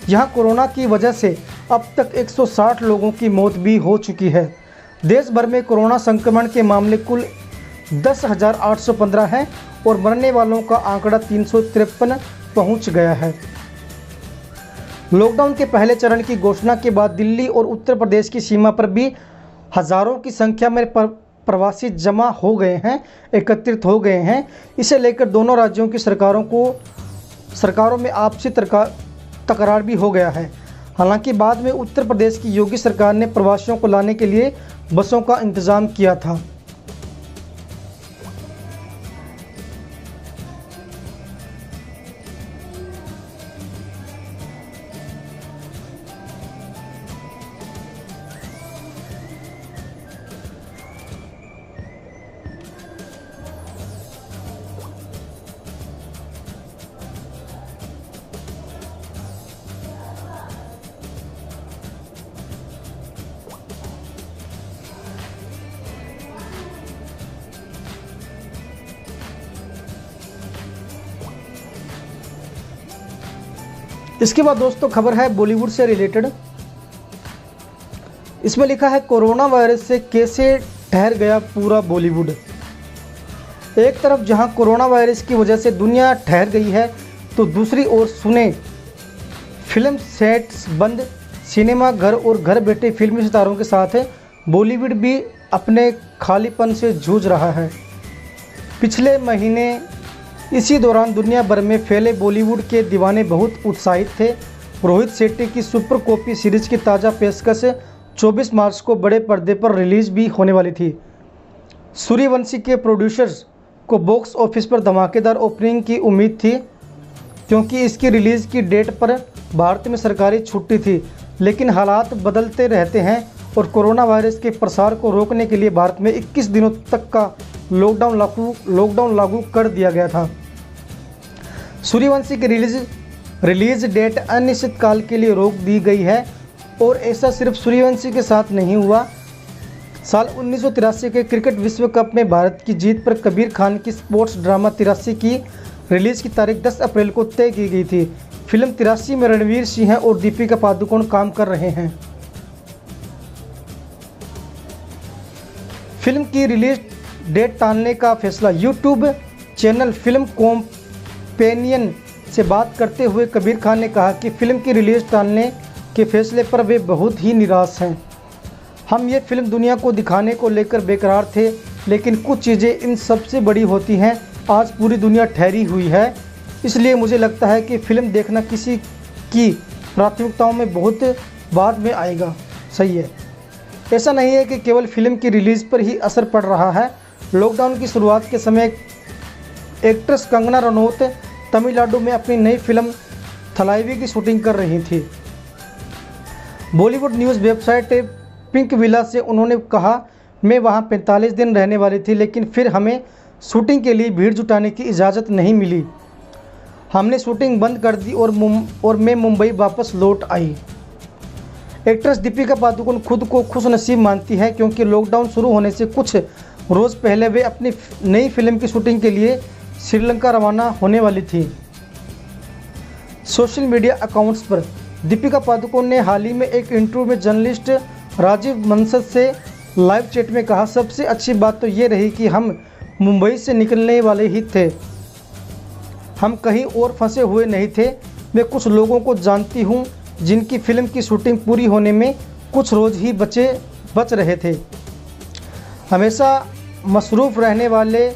यहाँ कोरोना की वजह से अब तक 160 लोगों की मौत भी हो चुकी है। देश भर में कोरोना संक्रमण के मामले कुल 10,815 हैं और मरने वालों का आंकड़ा 353 पहुंच गया है। लॉकडाउन के पहले चरण की घोषणा के बाद दिल्ली और उत्तर प्रदेश की सीमा पर भी हज़ारों की संख्या में प्रवासी जमा हो गए हैं, एकत्रित हो गए हैं। इसे लेकर दोनों राज्यों की सरकारों में आपसी तकरार भी हो गया है। हालांकि बाद में उत्तर प्रदेश की योगी सरकार ने प्रवासियों को लाने के लिए बसों का इंतजाम किया था। इसके बाद दोस्तों खबर है बॉलीवुड से रिलेटेड। इसमें लिखा है कोरोना वायरस से कैसे ठहर गया पूरा बॉलीवुड। एक तरफ जहां कोरोना वायरस की वजह से दुनिया ठहर गई है तो दूसरी ओर सुने फिल्म सेट्स बंद, सिनेमा घर और घर बैठे फिल्मी सितारों के साथ बॉलीवुड भी अपने खालीपन से जूझ रहा है। पिछले महीने इसी दौरान दुनिया भर में फैले बॉलीवुड के दीवाने बहुत उत्साहित थे। रोहित शेट्टी की सुपर कॉपी सीरीज की ताज़ा पेशकश 24 मार्च को बड़े पर्दे पर रिलीज़ भी होने वाली थी। सूर्यवंशी के प्रोड्यूसर्स को बॉक्स ऑफिस पर धमाकेदार ओपनिंग की उम्मीद थी क्योंकि इसकी रिलीज़ की डेट पर भारत में सरकारी छुट्टी थी, लेकिन हालात बदलते रहते हैं और कोरोना वायरस के प्रसार को रोकने के लिए भारत में 21 दिनों तक का लॉकडाउन लागू कर दिया गया था। सूर्यवंशी की रिलीज डेट अनिश्चित काल के लिए रोक दी गई है और ऐसा सिर्फ सूर्यवंशी के साथ नहीं हुआ। साल 1983 के क्रिकेट विश्व कप में भारत की जीत पर कबीर खान की स्पोर्ट्स ड्रामा 83 की रिलीज की तारीख 10 अप्रैल को तय की गई थी। फिल्म 83 में रणवीर सिंह और दीपिका पादुकोण काम कर रहे हैं। फिल्म की रिलीज डेट टालने का फैसला। यूट्यूब चैनल फिल्म कॉम्पेनियन से बात करते हुए कबीर खान ने कहा कि फिल्म की रिलीज टालने के फैसले पर वे बहुत ही निराश हैं। हम ये फिल्म दुनिया को दिखाने को लेकर बेकरार थे, लेकिन कुछ चीज़ें इन सबसे बड़ी होती हैं। आज पूरी दुनिया ठहरी हुई है, इसलिए मुझे लगता है कि फ़िल्म देखना किसी की प्राथमिकताओं में बहुत बाद में आएगा। सही है, ऐसा नहीं है कि केवल फिल्म की रिलीज़ पर ही असर पड़ रहा है। लॉकडाउन की शुरुआत के समय एक्ट्रेस कंगना रनौत तमिलनाडु में अपनी नई फिल्म थलाइवी की शूटिंग कर रही थी। Bollywood news website pink villa से उन्होंने कहा, मैं वहां 45 दिन रहने वाली थी, लेकिन फिर हमें शूटिंग के लिए भीड़ जुटाने की इजाज़त नहीं मिली। हमने शूटिंग बंद कर दी और मैं मुंबई वापस लौट आई। एक्ट्रेस दीपिका पादुकोण खुद को खुशनसीब मानती है क्योंकि लॉकडाउन शुरू होने से कुछ रोज़ पहले वे अपनी नई फिल्म की शूटिंग के लिए श्रीलंका रवाना होने वाली थी। सोशल मीडिया अकाउंट्स पर दीपिका पादुकोण ने हाल ही में एक इंटरव्यू में जर्नलिस्ट राजीव मनसद से लाइव चैट में कहा, सबसे अच्छी बात तो ये रही कि हम मुंबई से निकलने वाले ही थे, हम कहीं और फंसे हुए नहीं थे। मैं कुछ लोगों को जानती हूँ जिनकी फ़िल्म की शूटिंग पूरी होने में कुछ रोज़ ही बच रहे थे। हमेशा मसरूफ़ रहने वाले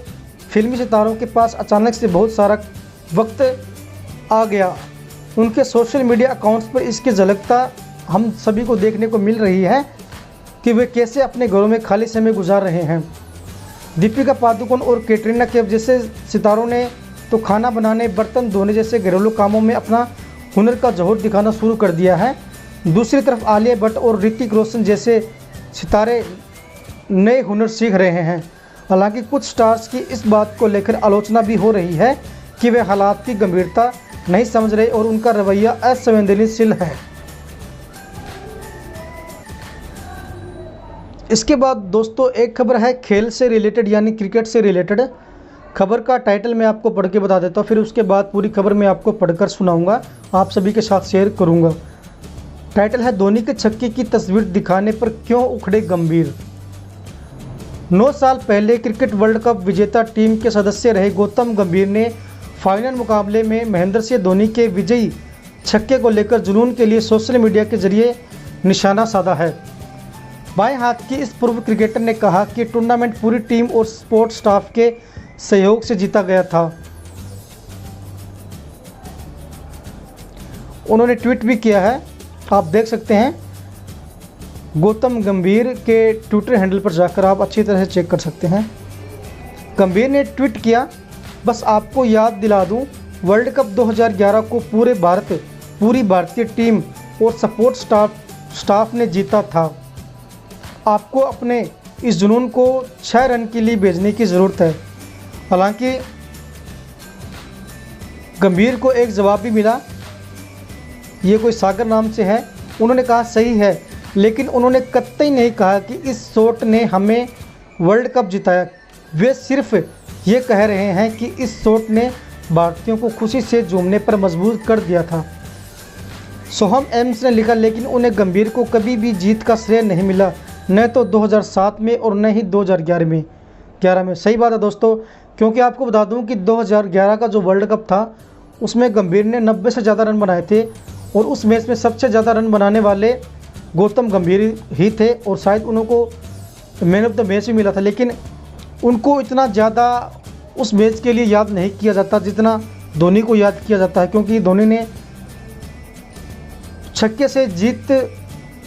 फिल्मी सितारों के पास अचानक से बहुत सारा वक्त आ गया। उनके सोशल मीडिया अकाउंट्स पर इसकी झलकता हम सभी को देखने को मिल रही है कि वे कैसे अपने घरों में खाली समय गुजार रहे हैं। दीपिका पादुकोण और कैटरीना कैफ जैसे सितारों ने तो खाना बनाने, बर्तन धोने जैसे घरेलू कामों में अपना हुनर का जौहर दिखाना शुरू कर दिया है। दूसरी तरफ आलिया भट्ट और ऋतिक रोशन जैसे सितारे नए हुनर सीख रहे हैं। हालांकि कुछ स्टार्स की इस बात को लेकर आलोचना भी हो रही है कि वे हालात की गंभीरता नहीं समझ रहे और उनका रवैया असंवेदनशील है। इसके बाद दोस्तों एक खबर है खेल से रिलेटेड यानी क्रिकेट से रिलेटेड। खबर का टाइटल मैं आपको पढ़ के बता देता हूँ, फिर उसके बाद पूरी खबर मैं आपको पढ़कर सुनाऊंगा, आप सभी के साथ शेयर करूंगा। टाइटल है धोनी के छक्के की तस्वीर दिखाने पर क्यों उखड़े गंभीर। 9 साल पहले क्रिकेट वर्ल्ड कप विजेता टीम के सदस्य रहे गौतम गंभीर ने फाइनल मुकाबले में महेंद्र सिंह धोनी के विजयी छक्के को लेकर जुनून के लिए सोशल मीडिया के जरिए निशाना साधा है। बाएं हाथ की इस पूर्व क्रिकेटर ने कहा कि टूर्नामेंट पूरी टीम और सपोर्ट स्टाफ के सहयोग से जीता गया था। उन्होंने ट्वीट भी किया है, आप देख सकते हैं गौतम गंभीर के ट्विटर हैंडल पर जाकर आप अच्छी तरह से चेक कर सकते हैं। गंभीर ने ट्वीट किया, बस आपको याद दिला दूं, वर्ल्ड कप 2011 को पूरी भारतीय टीम और सपोर्ट स्टाफ ने जीता था। आपको अपने इस जुनून को 6 रन के लिए भेजने की ज़रूरत है। हालांकि गंभीर को एक जवाब भी मिला, ये कोई सागर नाम से है। उन्होंने कहा सही है, लेकिन उन्होंने कतई नहीं कहा कि इस शॉट ने हमें वर्ल्ड कप जिताया। वे सिर्फ ये कह रहे हैं कि इस शॉट ने भारतीयों को खुशी से झूमने पर मजबूर कर दिया था। सोहम एम्स ने लिखा, लेकिन उन्हें गंभीर को कभी भी जीत का श्रेय नहीं मिला, न तो 2007 में और न ही 2011 में। सही बात है दोस्तों, क्योंकि आपको बता दूं कि 2011 का जो वर्ल्ड कप था उसमें गंभीर ने 90 से ज़्यादा रन बनाए थे और उस मैच में सबसे ज़्यादा रन बनाने वाले गौतम गंभीर ही थे और शायद उनको मैन ऑफ द मैच भी मिला था। लेकिन उनको इतना ज़्यादा उस मैच के लिए याद नहीं किया जाता जितना धोनी को याद किया जाता है, क्योंकि धोनी ने छक्के से जीत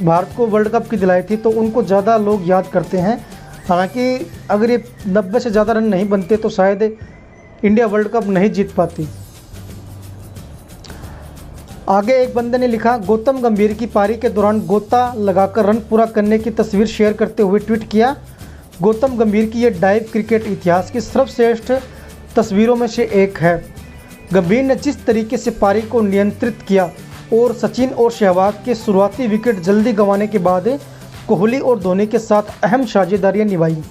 भारत को वर्ल्ड कप की दिलाई थी, तो उनको ज़्यादा लोग याद करते हैं। हालांकि अगर ये 90 से ज़्यादा रन नहीं बनते तो शायद इंडिया वर्ल्ड कप नहीं जीत पाती। आगे एक बंदे ने लिखा, गौतम गंभीर की पारी के दौरान गोता लगाकर रन पूरा करने की तस्वीर शेयर करते हुए ट्वीट किया, गौतम गंभीर की यह डाइव क्रिकेट इतिहास की सर्वश्रेष्ठ तस्वीरों में से एक है। गंभीर ने जिस तरीके से पारी को नियंत्रित किया और सचिन और सहवाग के शुरुआती विकेट जल्दी गंवाने के बाद कोहली और धोनी के साथ अहम साझेदारियां निभाई।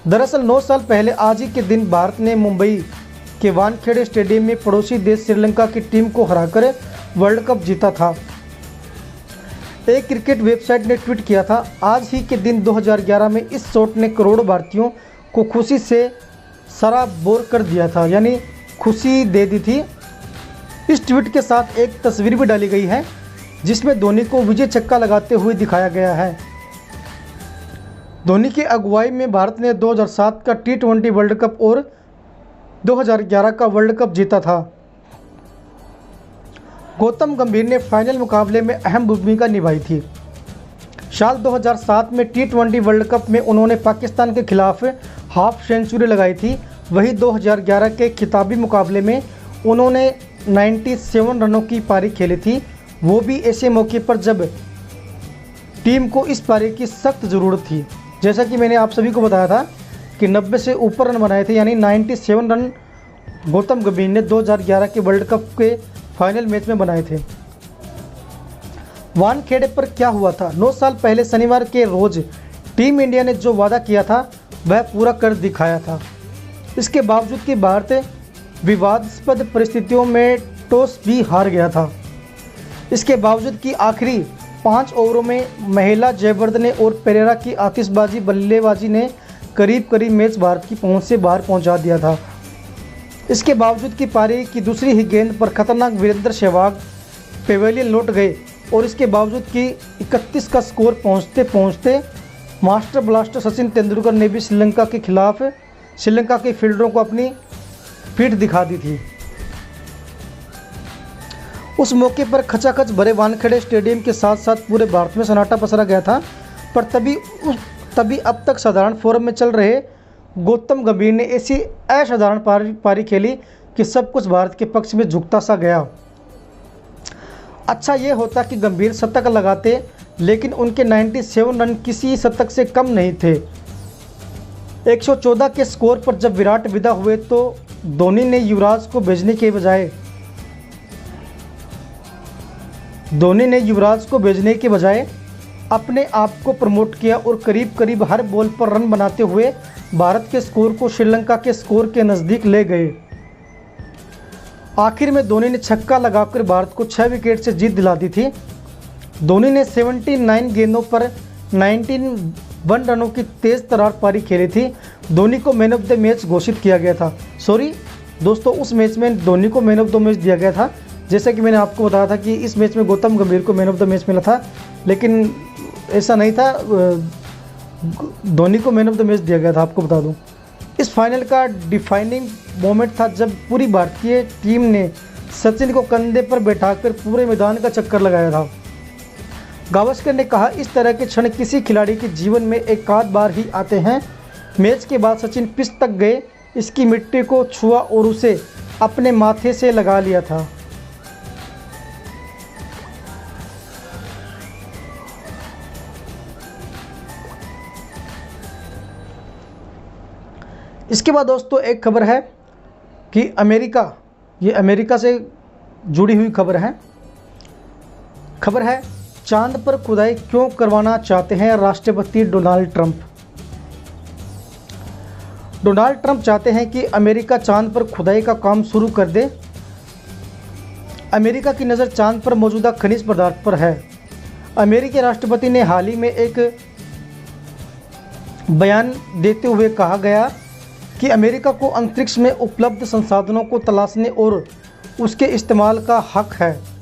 दरअसल 9 साल पहले आज ही के दिन भारत ने मुंबई के वानखेड़े स्टेडियम में पड़ोसी देश श्रीलंका की टीम को हराकर वर्ल्ड कप जीता था। एक क्रिकेट वेबसाइट ने ट्वीट किया था, आज ही के दिन 2011 में इस शॉट ने करोड़ों भारतीयों को खुशी से सराबोर कर दिया था, यानी खुशी दे दी थी। इस ट्वीट के साथ एक तस्वीर भी डाली गई है जिसमें धोनी को विजय छक्का लगाते हुए दिखाया गया है। धोनी की अगुवाई में भारत ने 2007 का T20 वर्ल्ड कप और 2011 का वर्ल्ड कप जीता था। गौतम गंभीर ने फाइनल मुकाबले में अहम भूमिका निभाई थी। साल 2007 में T20 वर्ल्ड कप में उन्होंने पाकिस्तान के खिलाफ हाफ सेंचुरी लगाई थी। वहीं 2011 के खिताबी मुकाबले में उन्होंने 97 रनों की पारी खेली थी, वो भी ऐसे मौके पर जब टीम को इस पारी की सख्त ज़रूरत थी। जैसा कि मैंने आप सभी को बताया था कि 90 से ऊपर रन बनाए थे, यानी 97 रन गौतम गंभीर ने 2011 के वर्ल्ड कप के फाइनल मैच में बनाए थे। वानखेड़े पर क्या हुआ था? 9 साल पहले शनिवार के रोज टीम इंडिया ने जो वादा किया था वह पूरा कर दिखाया था। इसके बावजूद कि भारत विवादास्पद परिस्थितियों में टॉस भी हार गया था। इसके बावजूद कि आखिरी 5 ओवरों में महिला जयवर्धने और पेरेरा की आतिशबाजी बल्लेबाजी ने करीब मैच भारत की पहुंच से बाहर पहुंचा दिया था। इसके बावजूद कि पारी की दूसरी ही गेंद पर खतरनाक वीरेंद्र सहवाग पेवेलियन लौट गए और इसके बावजूद कि 31 का स्कोर पहुंचते पहुंचते मास्टर ब्लास्टर सचिन तेंदुलकर ने भी श्रीलंका के खिलाफ श्रीलंका के फील्डरों को अपनी पीठ दिखा दी थी। उस मौके पर खचाखच भरे वानखेड़े स्टेडियम के साथ साथ पूरे भारत में सन्नाटा पसरा गया था। पर तभी अब तक साधारण फॉर्म में चल रहे गौतम गंभीर ने ऐसी असाधारण पारी खेली कि सब कुछ भारत के पक्ष में झुकता सा गया। अच्छा ये होता कि गंभीर शतक लगाते, लेकिन उनके 97 रन किसी शतक से कम नहीं थे। 114 के स्कोर पर जब विराट विदा हुए तो धोनी ने युवराज को भेजने के बजाय अपने आप को प्रमोट किया और करीब करीब हर बॉल पर रन बनाते हुए भारत के स्कोर को श्रीलंका के स्कोर के नज़दीक ले गए। आखिर में धोनी ने छक्का लगाकर भारत को 6 विकेट से जीत दिला दी थी। धोनी ने 79 गेंदों पर 91 रनों की तेज़ तर्रार पारी खेली थी। धोनी को मैन ऑफ द मैच घोषित किया गया था। सॉरी दोस्तों, उस मैच में धोनी को मैन ऑफ द मैच दिया गया था। जैसा कि मैंने आपको बताया था कि इस मैच में गौतम गंभीर को मैन ऑफ द मैच मिला था, लेकिन ऐसा नहीं था, धोनी को मैन ऑफ द मैच दिया गया था। आपको बता दूं, इस फाइनल का डिफाइनिंग मोमेंट था जब पूरी भारतीय टीम ने सचिन को कंधे पर बैठाकर पूरे मैदान का चक्कर लगाया था। गावस्कर ने कहा, इस तरह के क्षण किसी खिलाड़ी के जीवन में एक आध बार ही आते हैं। मैच के बाद सचिन पिच तक गए, इसकी मिट्टी को छुआ और उसे अपने माथे से लगा लिया था। इसके बाद दोस्तों एक खबर है कि अमेरिका से जुड़ी हुई खबर है चांद पर खुदाई क्यों करवाना चाहते हैं राष्ट्रपति डोनाल्ड ट्रंप। डोनाल्ड ट्रंप चाहते हैं कि अमेरिका चांद पर खुदाई का काम शुरू कर दे। अमेरिका की नज़र चांद पर मौजूदा खनिज पदार्थ पर है। अमेरिकी राष्ट्रपति ने हाल ही में एक बयान देते हुए कहा गया कि अमेरिका को अंतरिक्ष में उपलब्ध संसाधनों को तलाशने और उसके इस्तेमाल का हक है।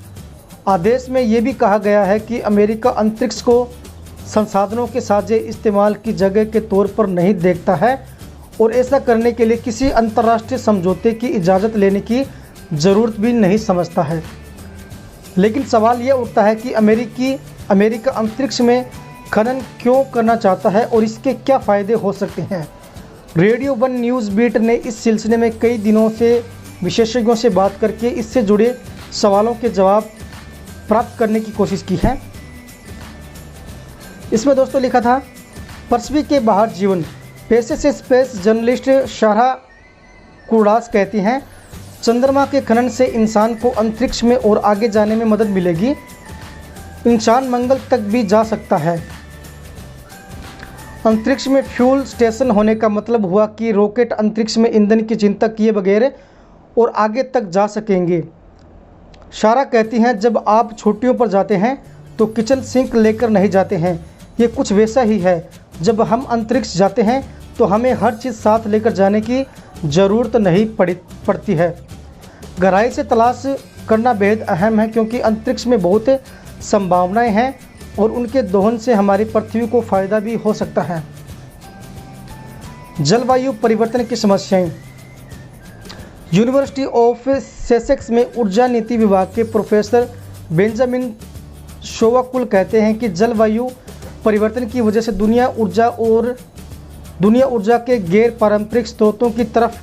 आदेश में ये भी कहा गया है कि अमेरिका अंतरिक्ष को संसाधनों के साझे इस्तेमाल की जगह के तौर पर नहीं देखता है और ऐसा करने के लिए किसी अंतर्राष्ट्रीय समझौते की इजाज़त लेने की ज़रूरत भी नहीं समझता है। लेकिन सवाल ये उठता है कि अमेरिका अंतरिक्ष में खनन क्यों करना चाहता है और इसके क्या फ़ायदे हो सकते हैं। रेडियो 1 न्यूज़ बीट ने इस सिलसिले में कई दिनों से विशेषज्ञों से बात करके इससे जुड़े सवालों के जवाब प्राप्त करने की कोशिश की है। इसमें दोस्तों लिखा था, पृथ्वी के बाहर जीवन। पेशे से स्पेस जर्नलिस्ट शारा कुर्डास कहती हैं, चंद्रमा के खनन से इंसान को अंतरिक्ष में और आगे जाने में मदद मिलेगी। इंसान मंगल तक भी जा सकता है। अंतरिक्ष में फ्यूल स्टेशन होने का मतलब हुआ कि रॉकेट अंतरिक्ष में ईंधन की चिंता किए बगैर और आगे तक जा सकेंगे। शारा कहती हैं, जब आप छुट्टियों पर जाते हैं तो किचन सिंक लेकर नहीं जाते हैं। ये कुछ वैसा ही है। जब हम अंतरिक्ष जाते हैं तो हमें हर चीज़ साथ लेकर जाने की ज़रूरत नहीं पड़ती है। गहराई से तलाश करना बेहद अहम है क्योंकि अंतरिक्ष में बहुत संभावनाएं हैं और उनके दोहन से हमारी पृथ्वी को फ़ायदा भी हो सकता है। जलवायु परिवर्तन की समस्याएं। यूनिवर्सिटी ऑफ सेसेक्स में ऊर्जा नीति विभाग के प्रोफेसर बेंजामिन शोवाकुल कहते हैं कि जलवायु परिवर्तन की वजह से दुनिया ऊर्जा के गैर पारंपरिक स्रोतों की तरफ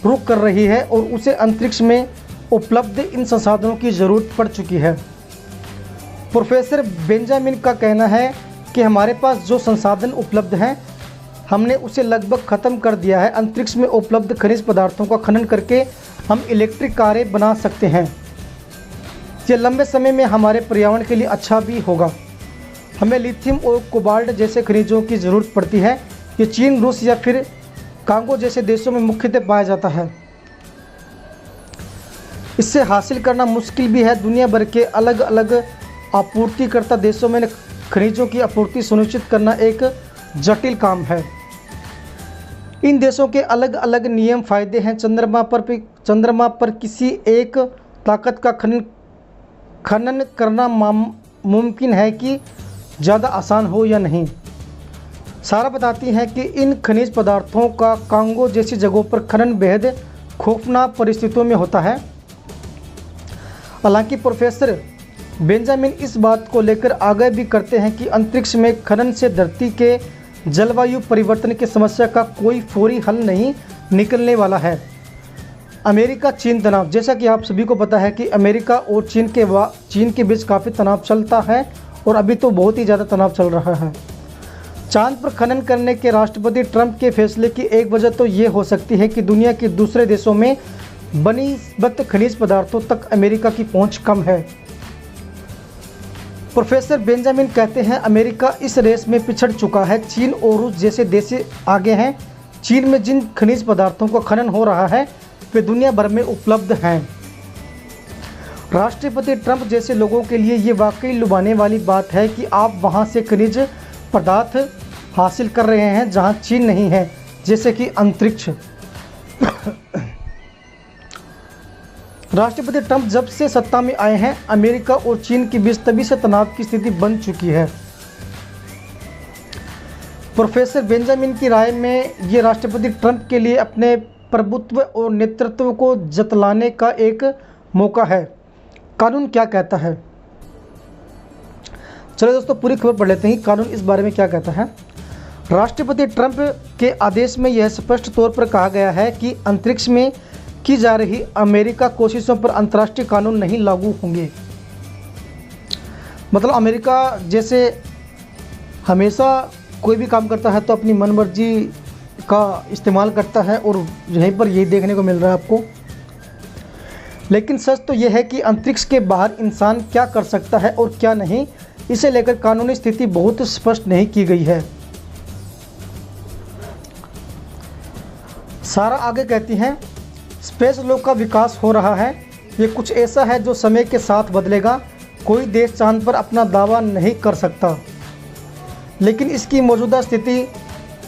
रुख कर रही है और उसे अंतरिक्ष में उपलब्ध इन संसाधनों की ज़रूरत पड़ चुकी है। प्रोफेसर बेंजामिन का कहना है कि हमारे पास जो संसाधन उपलब्ध हैं हमने उसे लगभग ख़त्म कर दिया है। अंतरिक्ष में उपलब्ध खनिज पदार्थों का खनन करके हम इलेक्ट्रिक कारें बना सकते हैं। ये लंबे समय में हमारे पर्यावरण के लिए अच्छा भी होगा। हमें लिथियम और कोबाल्ट जैसे खनिजों की ज़रूरत पड़ती है। ये चीन, रूस या फिर कांगो जैसे देशों में मुख्यतः पाया जाता है। इससे हासिल करना मुश्किल भी है। दुनिया भर के अलग अलग आपूर्तिकर्ता देशों में खनिजों की आपूर्ति सुनिश्चित करना एक जटिल काम है। इन देशों के अलग अलग नियम फ़ायदे हैं। चंद्रमा पर किसी एक ताकत का खनन करना मुमकिन है कि ज़्यादा आसान हो या नहीं। सारा बताती हैं कि इन खनिज पदार्थों का कांगो जैसी जगहों पर खनन बेहद खौफनाक परिस्थितियों में होता है। हालांकि प्रोफेसर बेंजामिन इस बात को लेकर आगाह भी करते हैं कि अंतरिक्ष में खनन से धरती के जलवायु परिवर्तन की समस्या का कोई फौरी हल नहीं निकलने वाला है। अमेरिका चीन तनाव। जैसा कि आप सभी को पता है कि अमेरिका और चीन के बीच काफ़ी तनाव चलता है और अभी तो बहुत ही ज़्यादा तनाव चल रहा है। चांद पर खनन करने के राष्ट्रपति ट्रंप के फैसले की एक वजह तो ये हो सकती है कि दुनिया के दूसरे देशों में बनीस्बत खनिज पदार्थों तक अमेरिका की पहुंच कम है। प्रोफेसर बेंजामिन कहते हैं, अमेरिका इस रेस में पिछड़ चुका है। चीन और रूस जैसे देश आगे हैं। चीन में जिन खनिज पदार्थों का खनन हो रहा है वे दुनिया भर में उपलब्ध हैं। राष्ट्रपति ट्रंप जैसे लोगों के लिए ये वाकई लुभाने वाली बात है कि आप वहां से खनिज पदार्थ हासिल कर रहे हैं जहां चीन नहीं है, जैसे कि अंतरिक्ष। राष्ट्रपति ट्रंप जब से सत्ता में आए हैं, अमेरिका और चीन के बीच तभी से तनाव की स्थिति बन चुकी है। प्रोफेसर बेंजामिन की राय में ये राष्ट्रपति ट्रंप के लिए अपने प्रभुत्व और नेतृत्व को जतलाने का एक मौका है। कानून क्या कहता है? चलो दोस्तों, पूरी खबर पढ़ लेते हैं। कानून इस बारे में क्या कहता है। राष्ट्रपति ट्रंप के आदेश में यह स्पष्ट तौर पर कहा गया है कि अंतरिक्ष में की जा रही अमेरिका कोशिशों पर अंतर्राष्ट्रीय कानून नहीं लागू होंगे। मतलब अमेरिका जैसे हमेशा कोई भी काम करता है तो अपनी मनमर्जी का इस्तेमाल करता है और यहीं पर यही देखने को मिल रहा है आपको। लेकिन सच तो यह है कि अंतरिक्ष के बाहर इंसान क्या कर सकता है और क्या नहीं, इसे लेकर कानूनी स्थिति बहुत स्पष्ट नहीं की गई है। सारा आगे कहती हैं, स्पेस लॉ का विकास हो रहा है। ये कुछ ऐसा है जो समय के साथ बदलेगा। कोई देश चांद पर अपना दावा नहीं कर सकता, लेकिन इसकी मौजूदा स्थिति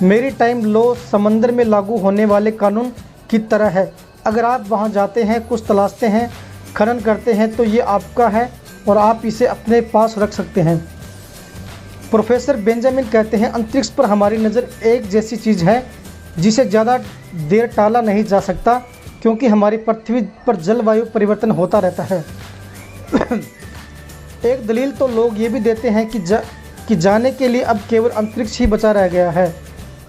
मैरीटाइम लॉ समंदर में लागू होने वाले कानून की तरह है। अगर आप वहां जाते हैं, कुछ तलाशते हैं, खनन करते हैं तो ये आपका है और आप इसे अपने पास रख सकते हैं। प्रोफेसर बेंजामिन कहते हैं, अंतरिक्ष पर हमारी नज़र एक जैसी चीज़ है जिसे ज़्यादा देर टाला नहीं जा सकता, क्योंकि हमारी पृथ्वी पर जलवायु परिवर्तन होता रहता है। एक दलील तो लोग ये भी देते हैं कि जाने के लिए अब केवल अंतरिक्ष ही बचा रह गया है,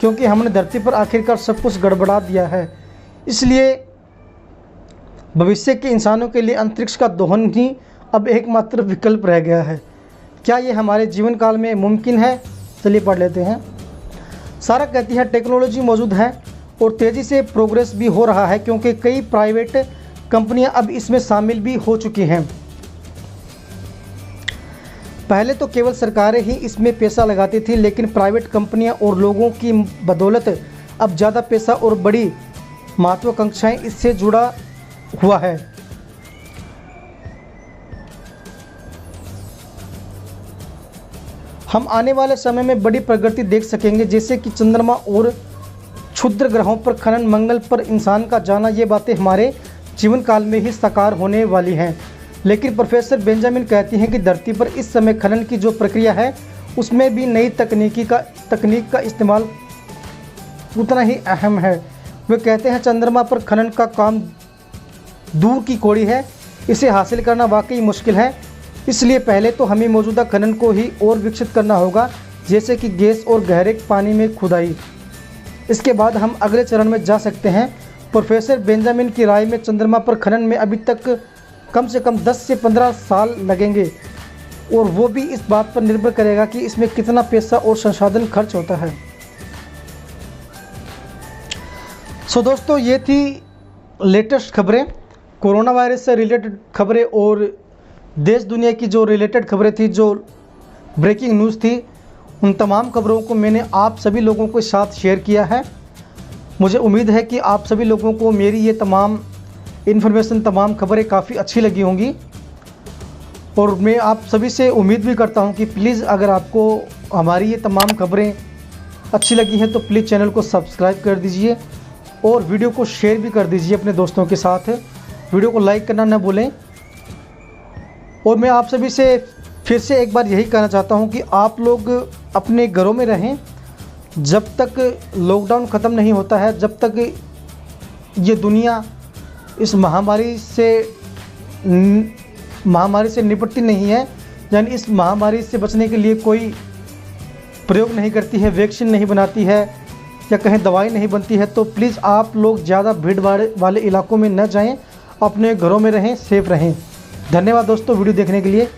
क्योंकि हमने धरती पर आखिरकार सब कुछ गड़बड़ा दिया है। इसलिए भविष्य के इंसानों के लिए अंतरिक्ष का दोहन ही अब एकमात्र विकल्प रह गया है। क्या ये हमारे जीवन काल में मुमकिन है? चलिए पढ़ लेते हैं। सारा कहती है, टेक्नोलॉजी मौजूद है और तेज़ी से प्रोग्रेस भी हो रहा है, क्योंकि कई प्राइवेट कंपनियां अब इसमें शामिल भी हो चुकी हैं। पहले तो केवल सरकारें ही इसमें पैसा लगाती थी, लेकिन प्राइवेट कंपनियां और लोगों की बदौलत अब ज़्यादा पैसा और बड़ी महत्वाकांक्षाएं इससे जुड़ा हुआ है। हम आने वाले समय में बड़ी प्रगति देख सकेंगे, जैसे कि चंद्रमा और क्षुद्र ग्रहों पर खनन, मंगल पर इंसान का जाना। ये बातें हमारे जीवन काल में ही साकार होने वाली हैं। लेकिन प्रोफेसर बेंजामिन कहती हैं कि धरती पर इस समय खनन की जो प्रक्रिया है उसमें भी नई तकनीक का इस्तेमाल उतना ही अहम है। वे कहते हैं, चंद्रमा पर खनन का काम दूर की कौड़ी है। इसे हासिल करना वाकई मुश्किल है। इसलिए पहले तो हमें मौजूदा खनन को ही और विकसित करना होगा, जैसे कि गैस और गहरे पानी में खुदाई। इसके बाद हम अगले चरण में जा सकते हैं। प्रोफेसर बेंजामिन की राय में चंद्रमा पर खनन में अभी तक कम से कम 10 से 15 साल लगेंगे, और वो भी इस बात पर निर्भर करेगा कि इसमें कितना पैसा और संसाधन खर्च होता है। सो दोस्तों, ये थी लेटेस्ट खबरें, कोरोना वायरस से रिलेटेड खबरें और देश दुनिया की जो रिलेटेड खबरें थी, जो ब्रेकिंग न्यूज़ थी, उन तमाम खबरों को मैंने आप सभी लोगों के साथ शेयर किया है। मुझे उम्मीद है कि आप सभी लोगों को मेरी ये तमाम इन्फॉर्मेशन, तमाम खबरें काफ़ी अच्छी लगी होंगी, और मैं आप सभी से उम्मीद भी करता हूं कि प्लीज़ अगर आपको हमारी ये तमाम खबरें अच्छी लगी हैं तो प्लीज़ चैनल को सब्सक्राइब कर दीजिए और वीडियो को शेयर भी कर दीजिए अपने दोस्तों के साथ। वीडियो को लाइक करना न भूलें। और मैं आप सभी से फिर से एक बार यही कहना चाहता हूं कि आप लोग अपने घरों में रहें जब तक लॉकडाउन ख़त्म नहीं होता है, जब तक ये दुनिया इस महामारी से निपटती नहीं है, यानी इस महामारी से बचने के लिए कोई प्रयोग नहीं करती है, वैक्सीन नहीं बनाती है या कहीं दवाई नहीं बनती है, तो प्लीज़ आप लोग ज़्यादा भीड़ वाले इलाकों में न जाएं, अपने घरों में रहें, सेफ रहें। धन्यवाद दोस्तों वीडियो देखने के लिए।